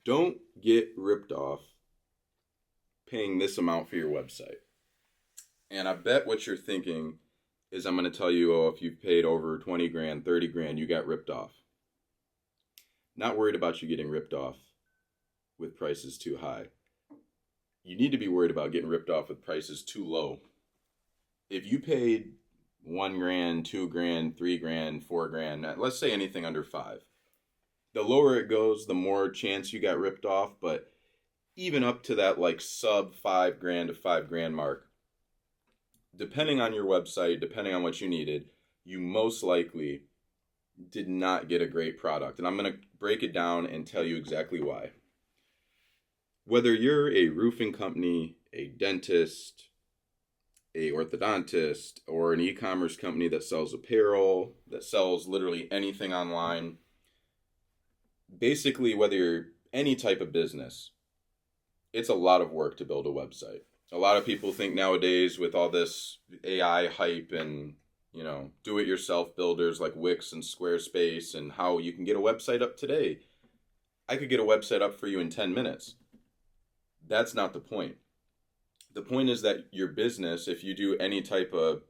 Don't get ripped off paying this amount for your website. And I bet what you're thinking is I'm going to tell you, oh, if you've paid over 20 grand, 30 grand, you got ripped off. Not worried about you getting ripped off with prices too high. You need to be worried about getting ripped off with prices too low. If you paid 1 grand, 2 grand, 3 grand, 4 grand, let's say anything under 5, the lower it goes, the more chance you got ripped off. But even up to that like sub 5 grand to 5 grand mark, depending on your website, depending on what you needed, you most likely did not get a great product. And I'm going to break it down and tell you exactly why. Whether you're a roofing company, a dentist, a orthodontist, or an e-commerce company that sells apparel, that sells literally anything online, basically whether you're any type of business, it's a lot of work to build a website. A lot of people think nowadays with all this AI hype and, do-it-yourself builders like Wix and Squarespace and how you can get a website up today. I could get a website up for you in 10 minutes. That's not the point. The point is that your business, if you do any type of,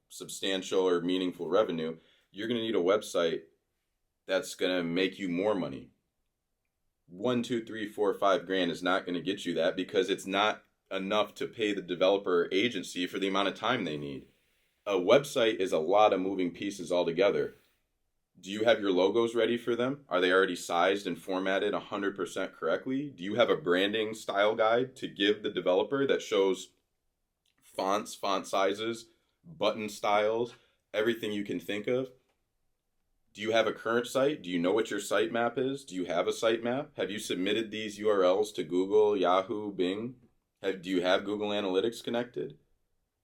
substantial or meaningful revenue, you're going to need a website that's going to make you more money. 1, 2, 3, 4, 5 grand is not going to get you that because it's not enough to pay the developer or agency for the amount of time they need. A website is a lot of moving pieces altogether. Do you have your logos ready for them? Are they already sized and formatted 100% correctly? Do you have a branding style guide to give the developer that shows fonts, font sizes, button styles, everything you can think of? Do you have a current site? Do you know what your sitemap is? Do you have a sitemap? Have you submitted these URLs to Google, Yahoo, Bing? Do you have Google Analytics connected?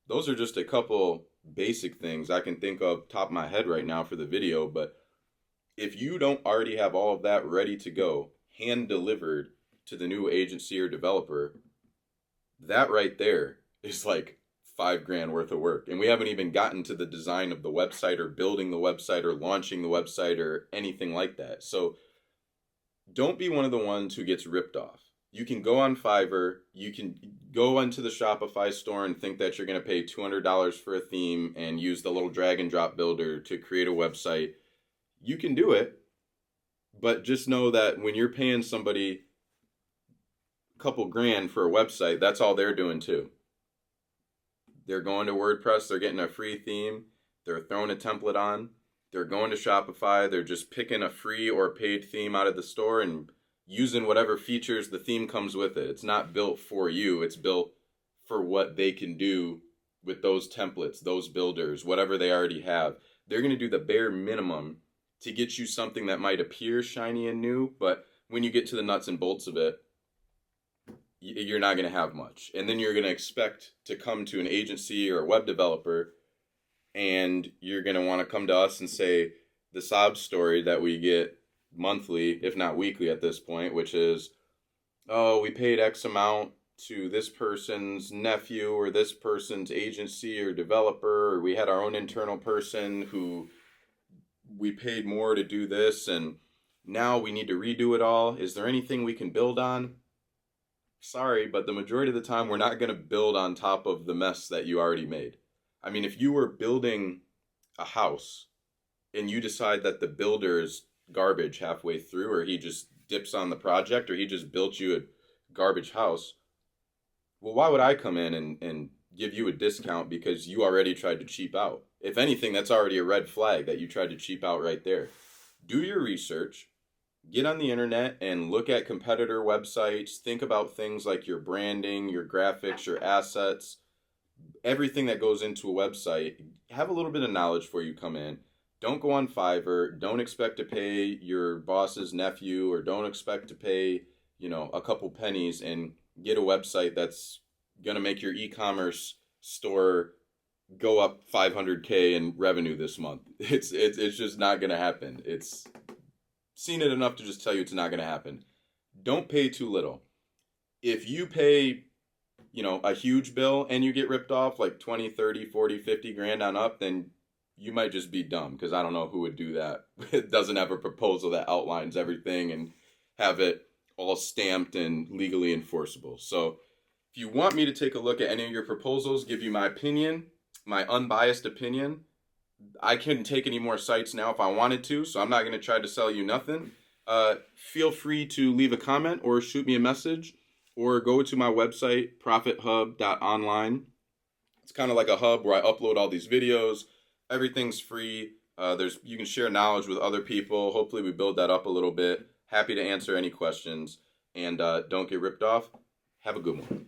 Those are just a couple basic things I can think of top of my head right now for the video, but if you don't already have all of that ready to go, hand delivered to the new agency or developer, that right there is like 5 grand worth of work. And we haven't even gotten to the design of the website or building the website or launching the website or anything like that. So don't be one of the ones who gets ripped off. You can go on Fiverr, you can go onto the Shopify store and think that you're going to pay $200 for a theme and use the little drag and drop builder to create a website. You can do it, but just know that when you're paying somebody a couple grand for a website, that's all they're doing too. They're going to WordPress, they're getting a free theme, they're throwing a template on, they're going to Shopify, they're just picking a free or paid theme out of the store and using whatever features the theme comes with it. It's not built for you, it's built for what they can do with those templates, those builders, whatever they already have. They're going to do the bare minimum to get you something that might appear shiny and new, but when you get to the nuts and bolts of it, you're not going to have much. And then you're going to expect to come to an agency or a web developer, and you're going to want to come to us and say the sob story that we get monthly, if not weekly at this point, which is, oh, we paid X amount to this person's nephew or this person's agency or developer, or we had our own internal person who we paid more to do this, and now we need to redo it all. Is there anything we can build on? Sorry, but the majority of the time we're not going to build on top of the mess that you already made. I mean, if you were building a house and you decide that the builder is garbage halfway through, or he just dips on the project, or he just built you a garbage house, well, why would I come in and give you a discount because you already tried to cheap out? If anything, that's already a red flag that you tried to cheap out right there. Do your research. Get on the internet and look at competitor websites. Think about things like your branding, your graphics, your assets, everything that goes into a website. Have a little bit of knowledge before you come in. Don't go on Fiverr. Don't expect to pay your boss's nephew, or don't expect to pay, a couple pennies and get a website that's going to make your e-commerce store go up 500K in revenue this month. It's just not going to happen. It's seen it enough to just tell you it's not going to happen. Don't pay too little. If you pay, a huge bill and you get ripped off like 20, 30, 40, 50 grand on up, then you might just be dumb, because I don't know who would do that. It doesn't have a proposal that outlines everything and have it all stamped and legally enforceable. So if you want me to take a look at any of your proposals, give you my opinion, my unbiased opinion, I couldn't take any more sites now if I wanted to, so I'm not going to try to sell you nothing. Feel free to leave a comment or shoot me a message, or go to my website, profithub.online. It's kind of like a hub where I upload all these videos. Everything's free. You can share knowledge with other people. Hopefully we build that up a little bit. Happy to answer any questions. And don't get ripped off. Have a good one.